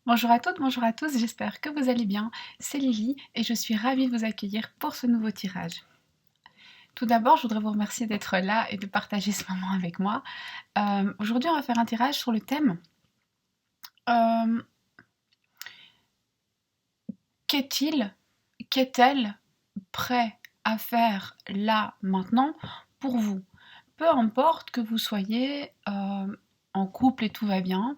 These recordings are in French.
Bonjour à toutes, bonjour à tous, j'espère que vous allez bien. C'est Lily et je suis ravie de vous accueillir pour ce nouveau tirage. Tout d'abord, je voudrais vous remercier d'être là et de partager ce moment avec moi. Aujourd'hui, on va faire un tirage sur le thème euh, qu'est-il, qu'est-elle prêt à faire là, maintenant, pour vous? Peu importe que vous soyez en couple et tout va bien,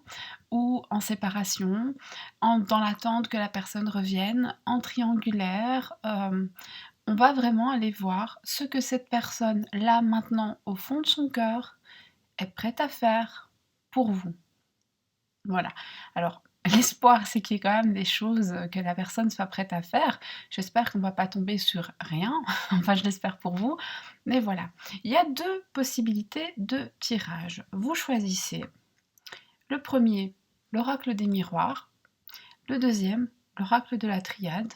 ou en séparation, dans l'attente que la personne revienne, en triangulaire. On va vraiment aller voir ce que cette personne, là, maintenant, au fond de son cœur, est prête à faire pour vous. Voilà. Alors, l'espoir, c'est qu'il y ait quand même des choses que la personne soit prête à faire. J'espère qu'on ne va pas tomber sur rien. Enfin, je l'espère pour vous. Mais voilà. Il y a deux possibilités de tirage. Vous choisissez le premier, l'oracle des miroirs. Le deuxième, l'oracle de la triade.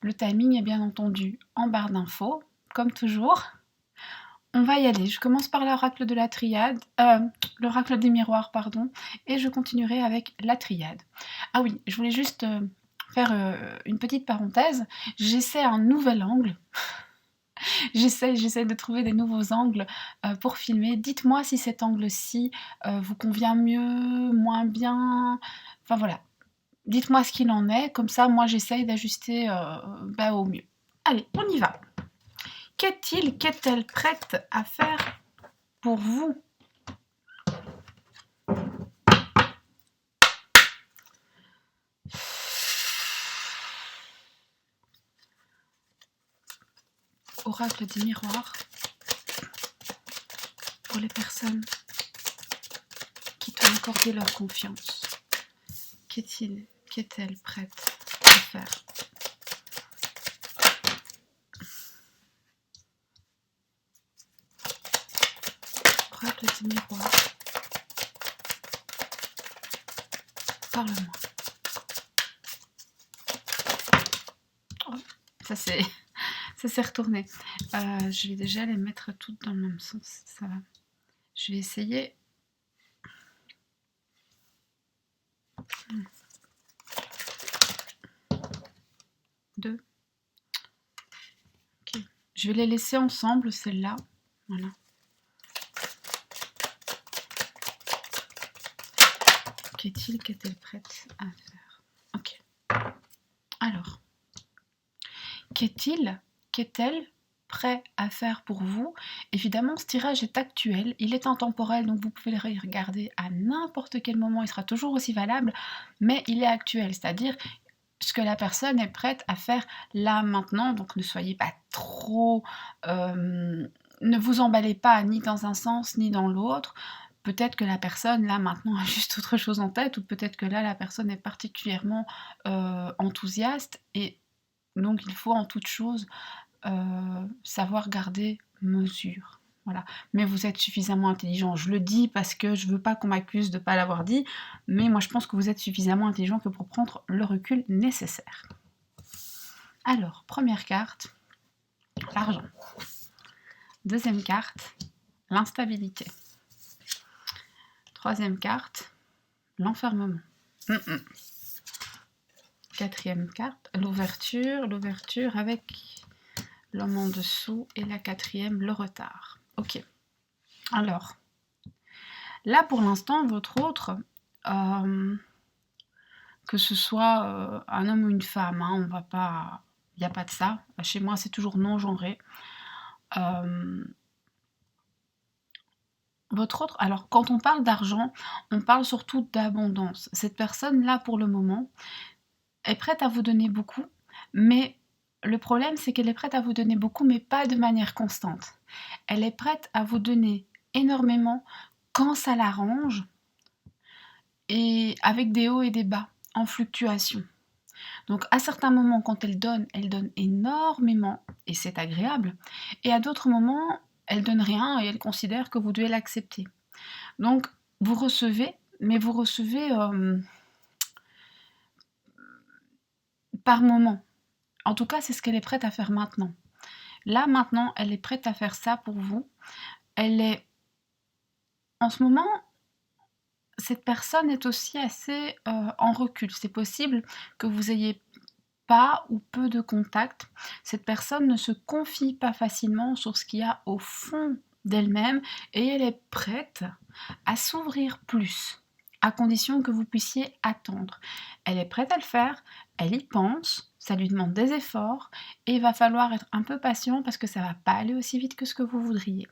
Le timing est bien entendu en barre d'infos, comme toujours. On va y aller. Je commence par l'oracle de la triade, l'oracle des miroirs, pardon, et je continuerai avec la triade. Ah oui, je voulais juste faire une petite parenthèse. J'essaie un nouvel angle. J'essaie de trouver des nouveaux angles pour filmer. Dites-moi si cet angle-ci vous convient mieux, moins bien. Enfin voilà. Dites-moi ce qu'il en est. Comme ça, moi, j'essaye d'ajuster au mieux. Allez, on y va. Qu'est-elle prête à faire pour vous? Oracle des miroirs pour les personnes qui t'ont accordé leur confiance. Qu'est-elle prête à faire? Oracle des miroirs, parle-moi. Oh, ça s'est retourné. Je vais déjà les mettre toutes dans le même sens. Ça va. Je vais essayer. Deux. Ok. Je vais les laisser ensemble, celles-là. Voilà. Qu'est-elle prête à faire? Ok. Alors, qu'est-elle prêt à faire pour vous? Évidemment, ce tirage est actuel, il est intemporel, donc vous pouvez le regarder à n'importe quel moment, il sera toujours aussi valable, mais il est actuel, c'est-à-dire ce que la personne est prête à faire là, maintenant, donc ne soyez pas trop... ne vous emballez pas ni dans un sens ni dans l'autre. Peut-être que la personne, là, maintenant, a juste autre chose en tête, ou peut-être que là, la personne est particulièrement enthousiaste, et donc il faut en toute chose savoir garder mesure. Voilà. Mais vous êtes suffisamment intelligent. Je le dis parce que je veux pas qu'on m'accuse de ne pas l'avoir dit, mais moi je pense que vous êtes suffisamment intelligent que pour prendre le recul nécessaire. Alors, première carte, l'argent. Deuxième carte, l'instabilité. Troisième carte, l'enfermement. Quatrième carte, l'ouverture avec l'homme en dessous, et la quatrième, le retard. Ok. Alors, là pour l'instant, votre autre, que ce soit un homme ou une femme, hein, on va pas, il n'y a pas de ça. Chez moi, c'est toujours non genré. Votre autre, alors quand on parle d'argent, on parle surtout d'abondance. Cette personne-là, pour le moment, est prête à vous donner beaucoup, mais le problème, c'est qu'elle est prête à vous donner beaucoup, mais pas de manière constante. Elle est prête à vous donner énormément quand ça l'arrange, et avec des hauts et des bas, en fluctuation. Donc à certains moments, quand elle donne énormément, et c'est agréable, et à d'autres moments, elle donne rien, et elle considère que vous devez l'accepter. Donc vous recevez, mais vous recevez par moment. En tout cas, c'est ce qu'elle est prête à faire maintenant. Là, maintenant, elle est prête à faire ça pour vous. Elle est... En ce moment, cette personne est aussi assez en recul. C'est possible que vous ayez pas ou peu de contact. Cette personne ne se confie pas facilement sur ce qu'il y a au fond d'elle-même et elle est prête à s'ouvrir plus, à condition que vous puissiez attendre. Elle est prête à le faire, elle y pense, ça lui demande des efforts et il va falloir être un peu patient parce que ça va pas aller aussi vite que ce que vous voudriez.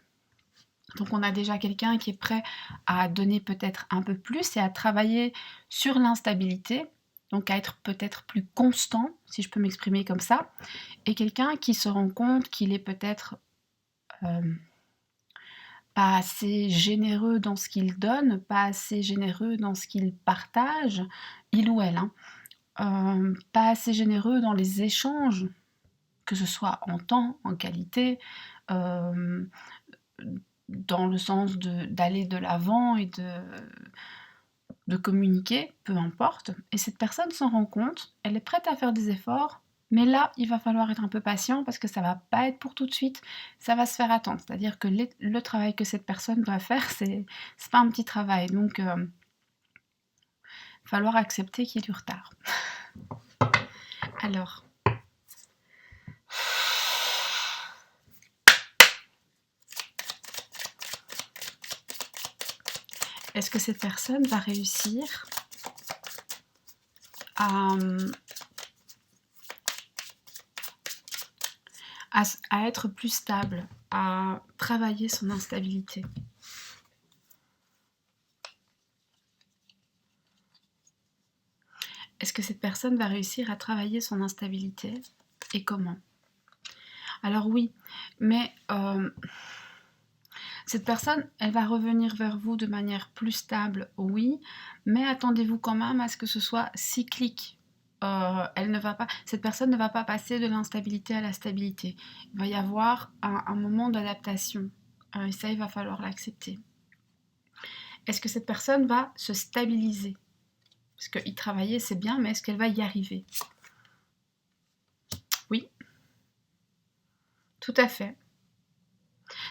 Donc on a déjà quelqu'un qui est prêt à donner peut-être un peu plus et à travailler sur l'instabilité, donc à être peut-être plus constant, si je peux m'exprimer comme ça, et quelqu'un qui se rend compte qu'il est peut-être pas assez généreux dans ce qu'il donne, pas assez généreux dans ce qu'il partage, il ou elle, hein, pas assez généreux dans les échanges, que ce soit en temps, en qualité, euh, dans le sens d'aller de l'avant et de communiquer, peu importe. Et cette personne s'en rend compte, elle est prête à faire des efforts, mais là, il va falloir être un peu patient parce que ça va pas être pour tout de suite, ça va se faire attendre. C'est-à-dire que le travail que cette personne doit faire, c'est pas un petit travail. Donc, il va falloir accepter qu'il y ait du retard. Alors, est-ce que cette personne va réussir à, à être plus stable, à travailler son instabilité? Est-ce que cette personne va réussir à travailler son instabilité et comment? Alors oui, mais cette personne, elle va revenir vers vous de manière plus stable, oui, mais attendez-vous quand même à ce que ce soit cyclique. Cette personne ne va pas passer de l'instabilité à la stabilité. Il va y avoir un moment d'adaptation. Et ça, il va falloir l'accepter. Est-ce que cette personne va se stabiliser? Parce que y travailler, c'est bien, mais est-ce qu'elle va y arriver? Oui, tout à fait.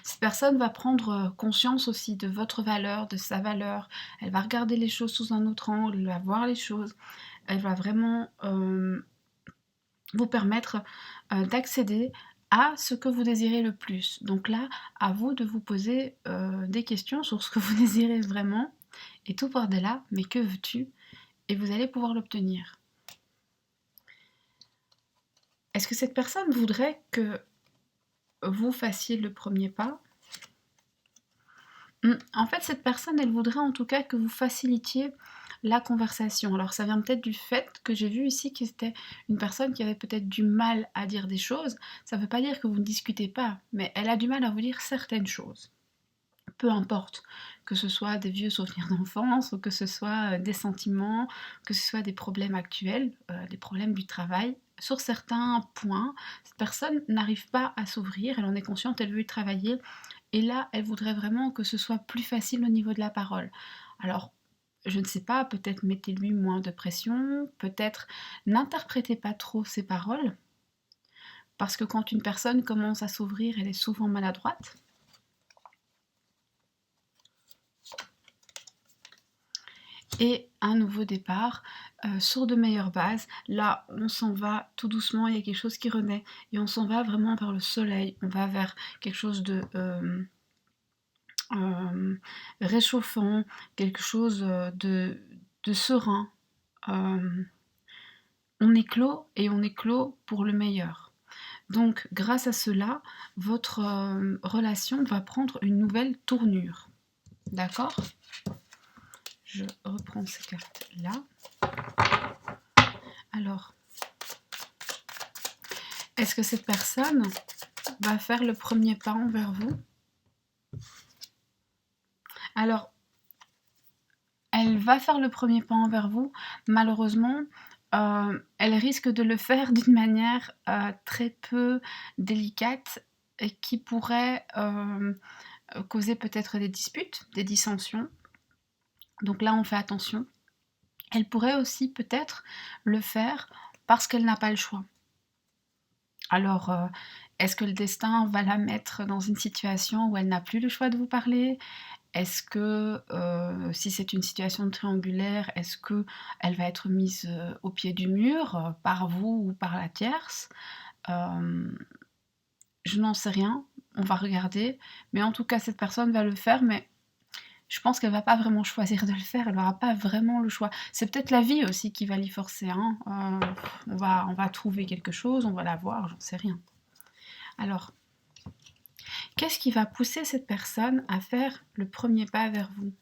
Cette personne va prendre conscience aussi de votre valeur, de sa valeur. Elle va regarder les choses sous un autre angle, elle va voir les choses. Elle va vraiment vous permettre d'accéder à ce que vous désirez le plus. Donc là, à vous de vous poser des questions sur ce que vous désirez vraiment. Et tout par-delà, mais que veux-tu? Et vous allez pouvoir l'obtenir. Est-ce que cette personne voudrait que vous fassiez le premier pas? En fait, cette personne, elle voudrait en tout cas que vous facilitiez la conversation. Alors ça vient peut-être du fait que j'ai vu ici que c'était une personne qui avait peut-être du mal à dire des choses. Ça ne veut pas dire que vous ne discutez pas, mais elle a du mal à vous dire certaines choses. Peu importe, que ce soit des vieux souvenirs d'enfance, ou que ce soit des sentiments, que ce soit des problèmes actuels, des problèmes du travail. Sur certains points, cette personne n'arrive pas à s'ouvrir, elle en est consciente, elle veut y travailler, et là, elle voudrait vraiment que ce soit plus facile au niveau de la parole. Alors, je ne sais pas, peut-être mettez-lui moins de pression, peut-être n'interprétez pas trop ses paroles, parce que quand une personne commence à s'ouvrir, elle est souvent maladroite. Et un nouveau départ sur de meilleures bases. Là, on s'en va tout doucement, il y a quelque chose qui renaît, et on s'en va vraiment vers le soleil, on va vers quelque chose de réchauffant, quelque chose de serein. On éclot et on éclot pour le meilleur. Donc grâce à cela, votre relation va prendre une nouvelle tournure. D'accord? Je reprends ces cartes-là. Alors, est-ce que cette personne va faire le premier pas envers vous? Alors, elle va faire le premier pas envers vous. Malheureusement, elle risque de le faire d'une manière très peu délicate et qui pourrait causer peut-être des disputes, des dissensions. Donc là, on fait attention. Elle pourrait aussi peut-être le faire parce qu'elle n'a pas le choix. Alors, est-ce que le destin va la mettre dans une situation où elle n'a plus le choix de vous parler? Est-ce que, si c'est une situation triangulaire, est-ce qu'elle va être mise, au pied du mur, par vous ou par la tierce? Hem, je n'en sais rien, on va regarder, mais en tout cas cette personne va le faire, mais je pense qu'elle va pas vraiment choisir de le faire, elle aura pas vraiment le choix. C'est peut-être la vie aussi qui va l'y forcer, hein, on va trouver quelque chose, on va la voir, j'en sais rien. Alors, qu'est-ce qui va pousser cette personne à faire le premier pas vers vous?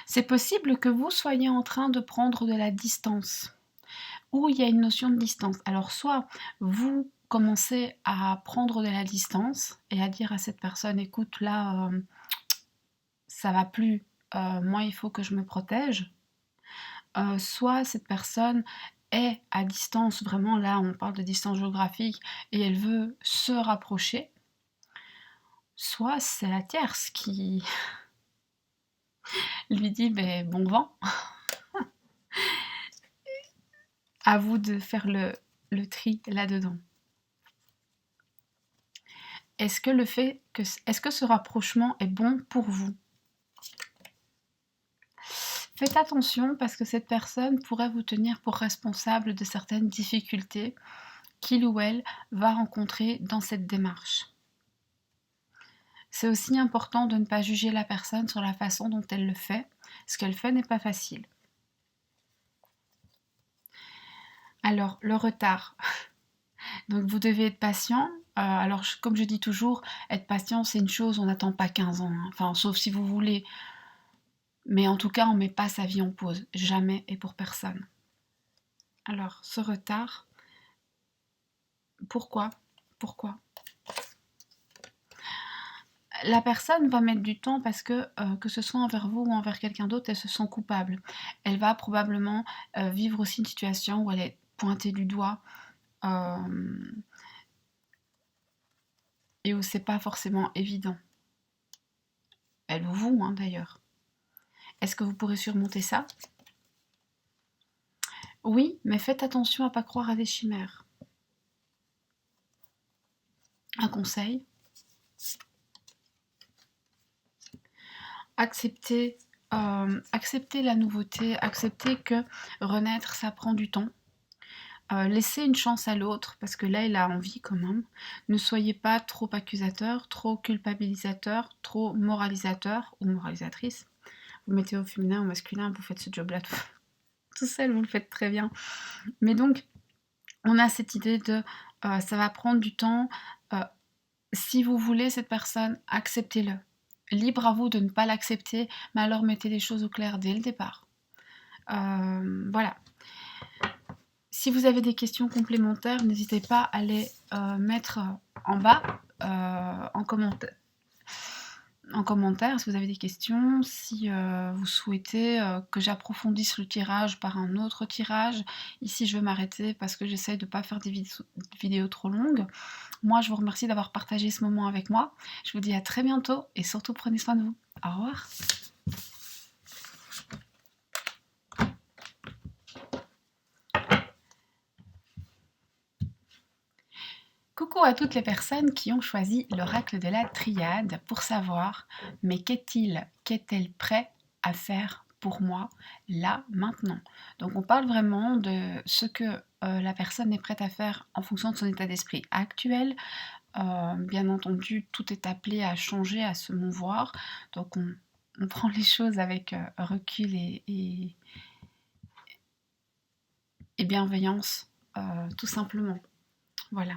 C'est possible que vous soyez en train de prendre de la distance, ou il y a une notion de distance. Alors soit vous commencez à prendre de la distance et à dire à cette personne: «Écoute là, ça va plus, moi il faut que je me protège». Soit cette personne est à distance, vraiment là on parle de distance géographique et elle veut se rapprocher. Soit c'est la tierce qui lui dit: «Beh, bon vent, à vous de faire le tri là-dedans». Est-ce que ce rapprochement est bon pour vous? Faites attention parce que cette personne pourrait vous tenir pour responsable de certaines difficultés qu'il ou elle va rencontrer dans cette démarche. C'est aussi important de ne pas juger la personne sur la façon dont elle le fait. Ce qu'elle fait n'est pas facile. Alors, le retard. Donc, vous devez être patient. Alors, comme je dis toujours, être patient, c'est une chose, on n'attend pas 15 ans. Hein. Enfin, sauf si vous voulez. Mais en tout cas, on ne met pas sa vie en pause. Jamais et pour personne. Alors, ce retard, pourquoi? Pourquoi? La personne va mettre du temps parce que ce soit envers vous ou envers quelqu'un d'autre, elle se sent coupable. Elle va probablement vivre aussi une situation où elle est pointée du doigt et où c'est pas forcément évident. Elle ou vous, hein, d'ailleurs. Est-ce que vous pourrez surmonter ça? Oui, mais faites attention à pas croire à des chimères. Un conseil, acceptez la nouveauté, acceptez que renaître, ça prend du temps. Laissez une chance à l'autre, parce que là, il a envie quand même. Ne soyez pas trop accusateur, trop culpabilisateur, trop moralisateur ou moralisatrice. Vous mettez au féminin, au masculin, vous faites ce job-là tout seul, vous le faites très bien. Mais donc, on a cette idée de ça va prendre du temps. Si vous voulez cette personne, acceptez-le. Libre à vous de ne pas l'accepter, mais alors mettez les choses au clair dès le départ. Voilà. Si vous avez des questions complémentaires, n'hésitez pas à les mettre en bas en commentaire. Si vous avez des questions, si vous souhaitez que j'approfondisse le tirage par un autre tirage. Ici, je vais m'arrêter parce que j'essaye de ne pas faire des vidéos trop longues. Moi, je vous remercie d'avoir partagé ce moment avec moi. Je vous dis à très bientôt et surtout prenez soin de vous. Au revoir. Coucou à toutes les personnes qui ont choisi l'oracle de la triade pour savoir mais qu'est-elle prêt à faire pour moi là maintenant. Donc on parle vraiment de ce que la personne est prête à faire en fonction de son état d'esprit actuel. Bien entendu, tout est appelé à changer, à se mouvoir. Donc on prend les choses avec recul et bienveillance, tout simplement. Voilà.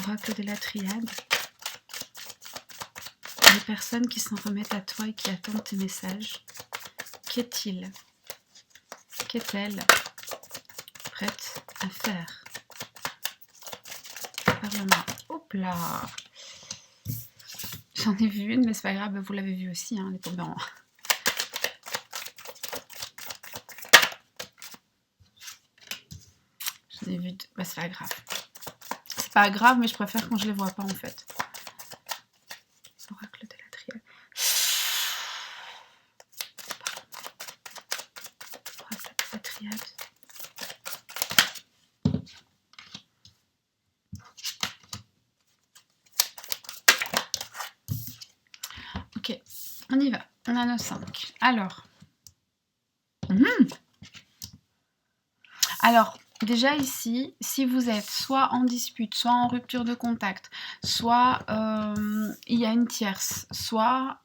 Oracle de la triade. Les personnes qui s'en remettent à toi et qui attendent tes messages. Qu'est-elle prête à faire? Parle-moi. Hop là! J'en ai vu une, mais c'est pas grave, vous l'avez vu aussi, hein, elle est tombée en... J'en ai vu deux, bah c'est pas grave. C'est pas grave, mais je préfère quand je les vois pas en fait. Oracle de la triade. Oracle On y va, on a nos 5. Alors, déjà ici, si vous êtes soit en dispute, soit en rupture de contact, soit il y a une tierce, soit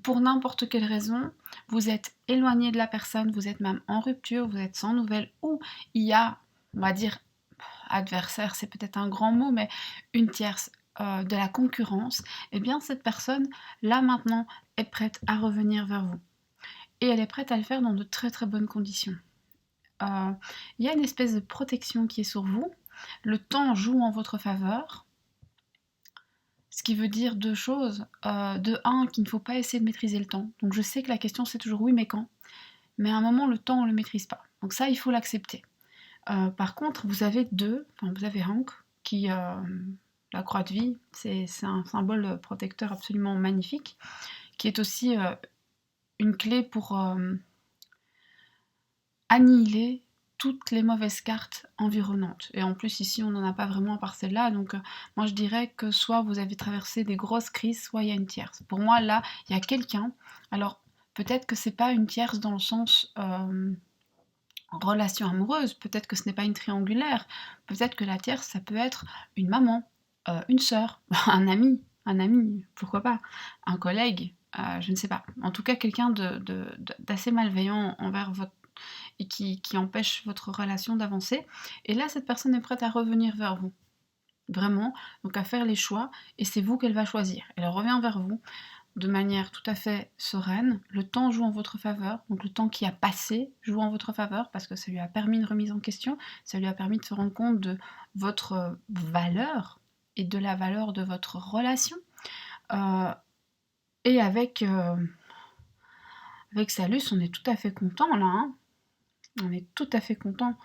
pour n'importe quelle raison, vous êtes éloigné de la personne, vous êtes même en rupture, vous êtes sans nouvelles, ou il y a, on va dire, adversaire, c'est peut-être un grand mot, mais une tierce, de la concurrence, eh bien cette personne, là maintenant, est prête à revenir vers vous. Et elle est prête à le faire dans de très très bonnes conditions. Il y a une espèce de protection qui est sur vous. Le temps joue en votre faveur. Ce qui veut dire deux choses. De un, qu'il ne faut pas essayer de maîtriser le temps. Donc je sais que la question c'est toujours oui mais quand. Mais à un moment le temps on ne le maîtrise pas. Donc ça il faut l'accepter. Par contre vous avez Hank qui... la croix de vie, c'est un symbole protecteur absolument magnifique, qui est aussi une clé pour annihiler toutes les mauvaises cartes environnantes. Et en plus ici on n'en a pas vraiment à part celle-là, donc moi je dirais que soit vous avez traversé des grosses crises, soit il y a une tierce. Pour moi là, il y a quelqu'un, alors peut-être que c'est pas une tierce dans le sens relation amoureuse, peut-être que ce n'est pas une triangulaire, peut-être que la tierce ça peut être une maman, une sœur, un ami, pourquoi pas, un collègue, je ne sais pas. En tout cas quelqu'un d'assez malveillant envers votre et qui empêche votre relation d'avancer. Et là, cette personne est prête à revenir vers vous. Vraiment, donc à faire les choix, et c'est vous qu'elle va choisir. Elle revient vers vous de manière tout à fait sereine. Le temps joue en votre faveur, donc le temps qui a passé joue en votre faveur, parce que ça lui a permis une remise en question, ça lui a permis de se rendre compte de votre valeur et de la valeur de votre relation. Et avec Salus, on est tout à fait content là, hein. On est tout à fait content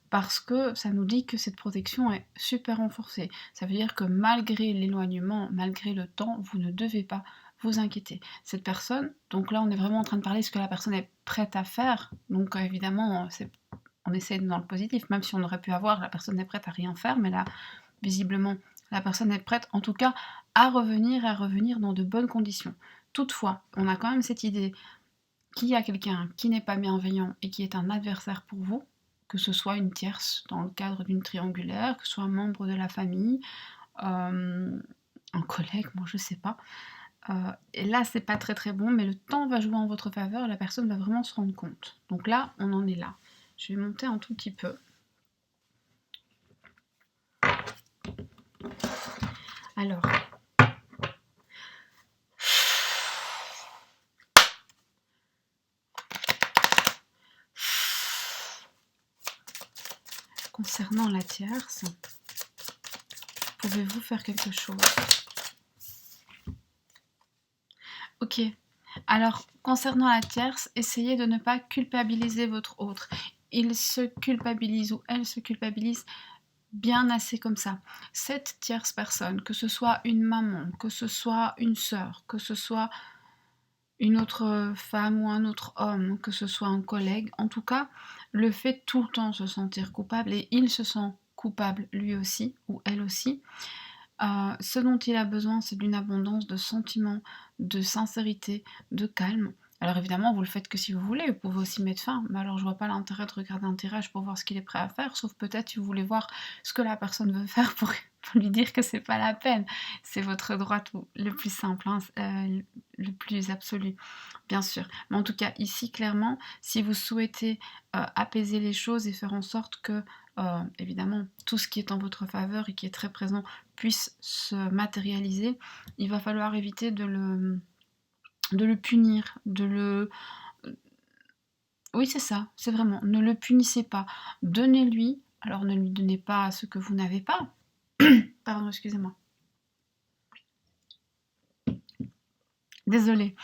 parce que ça nous dit que cette protection est super renforcée. Ça veut dire que malgré l'éloignement, malgré le temps, vous ne devez pas vous inquiéter. Cette personne, donc là on est vraiment en train de parler de ce que la personne est prête à faire, donc évidemment on essaie dans le positif, même si on aurait pu avoir la personne est prête à rien faire, mais là visiblement la personne est prête en tout cas à revenir dans de bonnes conditions. Toutefois, on a quand même cette idée qu'il y a quelqu'un qui n'est pas bienveillant et qui est un adversaire pour vous, que ce soit une tierce dans le cadre d'une triangulaire, que ce soit un membre de la famille, un collègue, moi je sais pas. Et là c'est pas très très bon, mais le temps va jouer en votre faveur, la personne va vraiment se rendre compte. Donc là, on en est là. Je vais monter un tout petit peu. Alors, concernant la tierce, pouvez-vous faire quelque chose? Ok. Alors, concernant la tierce, essayez de ne pas culpabiliser votre autre. Il se culpabilise ou elle se culpabilise bien assez comme ça. Cette tierce personne, que ce soit une maman, que ce soit une sœur, que ce soit une autre femme ou un autre homme, que ce soit un collègue, en tout cas, le fait tout le temps se sentir coupable, et il se sent coupable lui aussi, ou elle aussi, ce dont il a besoin, c'est d'une abondance de sentiments, de sincérité, de calme. Alors évidemment, vous le faites que si vous voulez, vous pouvez aussi mettre fin, mais alors je vois pas l'intérêt de regarder un tirage pour voir ce qu'il est prêt à faire, sauf peut-être si vous voulez voir ce que la personne veut faire pour lui dire que c'est pas la peine. C'est votre droit le plus simple, hein, le plus absolu, bien sûr. Mais en tout cas, ici, clairement, si vous souhaitez apaiser les choses et faire en sorte que, évidemment, tout ce qui est en votre faveur et qui est très présent puisse se matérialiser, il va falloir éviter de le punir, Oui, c'est ça, c'est vraiment, ne le punissez pas. Donnez-lui, alors ne lui donnez pas ce que vous n'avez pas. Pardon, excusez-moi. Désolée.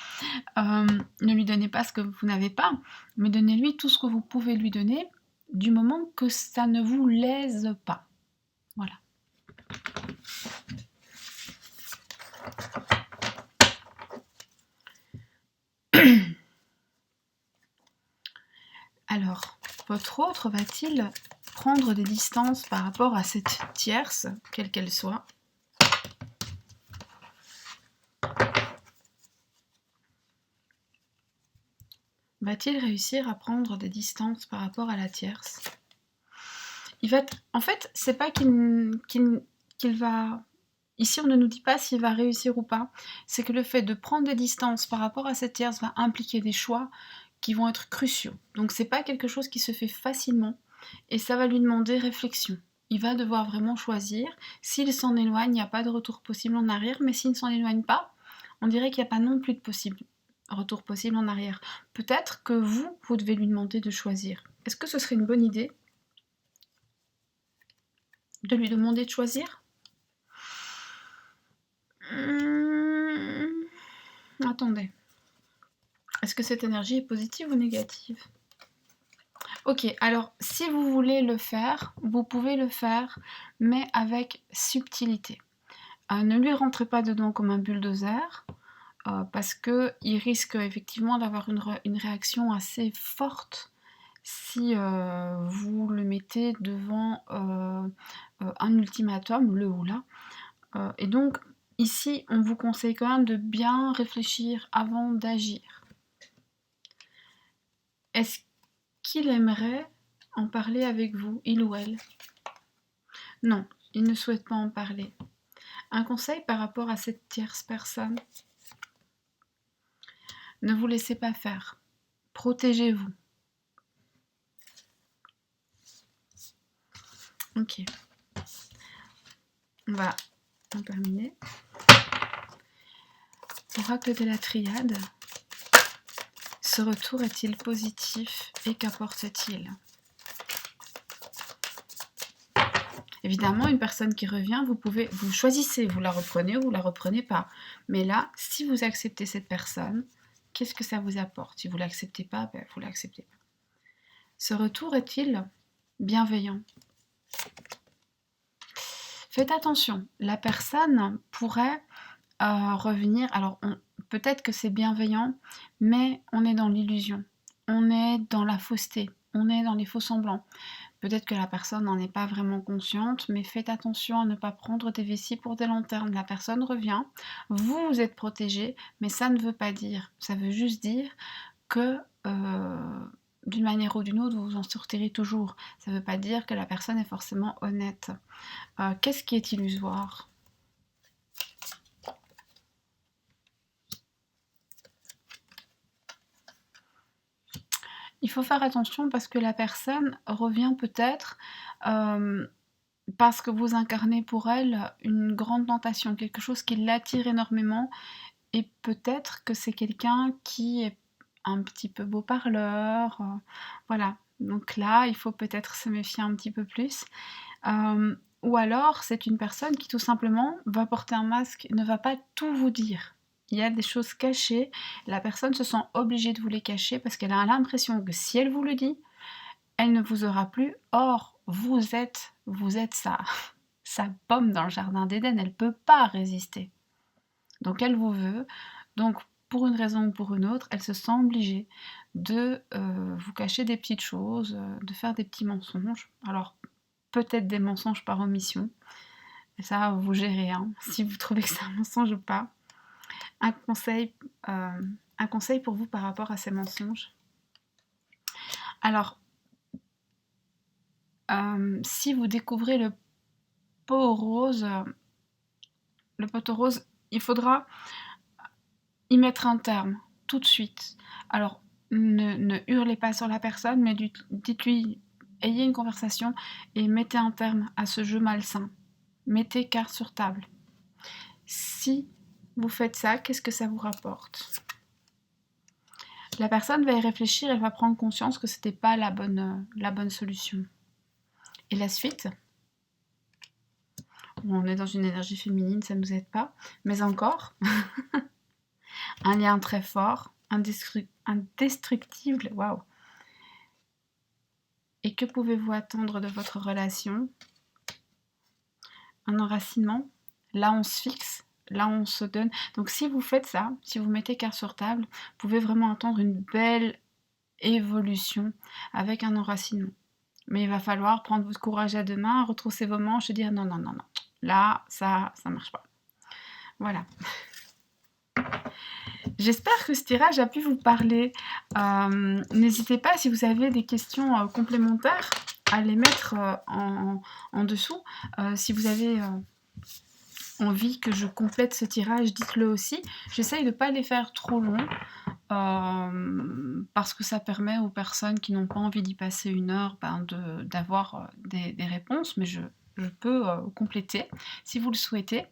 Ne lui donnez pas ce que vous n'avez pas, mais donnez-lui tout ce que vous pouvez lui donner, du moment que ça ne vous lèse pas. Voilà. Alors, votre autre va-t-il prendre des distances par rapport à cette tierce, quelle qu'elle soit? Va-t-il réussir à prendre des distances par rapport à la tierce? En fait, c'est pas qu'il va... Ici, on ne nous dit pas s'il va réussir ou pas. C'est que le fait de prendre des distances par rapport à cette tierce va impliquer des choix qui vont être cruciaux. Donc c'est pas quelque chose qui se fait facilement et ça va lui demander réflexion. Il va devoir vraiment choisir. S'il s'en éloigne, il n'y a pas de retour possible en arrière, mais s'il ne s'en éloigne pas, on dirait qu'il n'y a pas non plus de retour possible en arrière. Peut-être que vous devez lui demander de choisir. Est-ce que ce serait une bonne idée de lui demander de choisir? Attendez. Est-ce que cette énergie est positive ou négative? Ok, alors si vous voulez le faire, vous pouvez le faire, mais avec subtilité. Ne lui rentrez pas dedans comme un bulldozer, parce qu'il risque effectivement d'avoir une réaction assez forte si vous le mettez devant un ultimatum, le ou la. Et donc, ici, on vous conseille quand même de bien réfléchir avant d'agir. Est-ce qu'il aimerait en parler avec vous, il ou elle? Non, il ne souhaite pas en parler. Un conseil par rapport à cette tierce personne: ne vous laissez pas faire. Protégez-vous. Ok. On va en terminer. Oracle de la triade. Ce retour est-il positif et qu'apporte-t-il? Évidemment, une personne qui revient, vous choisissez, vous la reprenez ou vous la reprenez pas. Mais là, si vous acceptez cette personne, qu'est-ce que ça vous apporte? Si vous l'acceptez pas, ben, vous l'acceptez pas. Ce retour est-il bienveillant? Faites attention, la personne pourrait revenir. Alors, peut-être que c'est bienveillant, mais on est dans l'illusion, on est dans la fausseté, on est dans les faux semblants. Peut-être que la personne n'en est pas vraiment consciente, mais faites attention à ne pas prendre des vessies pour des lanternes. La personne revient, vous êtes protégé, mais ça ne veut pas dire, ça veut juste dire que d'une manière ou d'une autre, vous vous en sortirez toujours. Ça ne veut pas dire que la personne est forcément honnête. Qu'est-ce qui est illusoire? Il faut faire attention parce que la personne revient peut-être parce que vous incarnez pour elle une grande tentation, quelque chose qui l'attire énormément, et peut-être que c'est quelqu'un qui est un petit peu beau parleur, voilà. Donc là, il faut peut-être se méfier un petit peu plus. Ou alors, c'est une personne qui tout simplement va porter un masque, ne va pas tout vous dire. Il y a des choses cachées, la personne se sent obligée de vous les cacher parce qu'elle a l'impression que si elle vous le dit, elle ne vous aura plus. Or, vous êtes sa pomme dans le jardin d'Éden, elle ne peut pas résister. Donc elle vous veut, donc pour une raison ou pour une autre, elle se sent obligée de vous cacher des petites choses, de faire des petits mensonges. Alors, peut-être des mensonges par omission, et ça, vous gérez, hein, si vous trouvez que c'est un mensonge ou pas. Un conseil pour vous par rapport à ces mensonges. Alors, si vous découvrez le pot rose, il faudra y mettre un terme, tout de suite. Alors, ne hurlez pas sur la personne, mais dites-lui, ayez une conversation et mettez un terme à ce jeu malsain. Mettez carte sur table. Si vous faites ça, qu'est-ce que ça vous rapporte? La personne va y réfléchir, elle va prendre conscience que c'était pas la bonne solution. Et la suite? On est dans une énergie féminine, ça ne nous aide pas. Mais encore, un lien très fort, indestructible, waouh. Et que pouvez-vous attendre de votre relation? Un enracinement, là on se fixe, là on se donne. Donc si vous faites ça, si vous mettez carte sur table, vous pouvez vraiment attendre une belle évolution avec un enracinement. Mais il va falloir prendre votre courage à deux mains, retrousser vos manches et dire non, non, non, non. Là, ça marche pas. Voilà. J'espère que ce tirage a pu vous parler. N'hésitez pas, si vous avez des questions complémentaires, à les mettre en dessous. Si vous avez envie que je complète ce tirage, dites-le aussi. J'essaye de ne pas les faire trop longs, parce que ça permet aux personnes qui n'ont pas envie d'y passer 1 heure d'avoir des réponses, mais je peux compléter si vous le souhaitez.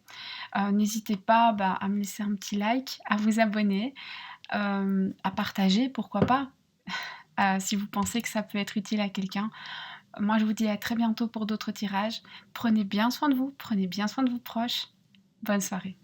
N'hésitez pas à me laisser un petit like, à vous abonner, à partager, pourquoi pas, si vous pensez que ça peut être utile à quelqu'un. Moi, je vous dis à très bientôt pour d'autres tirages. Prenez bien soin de vous, prenez bien soin de vos proches. Bonne soirée.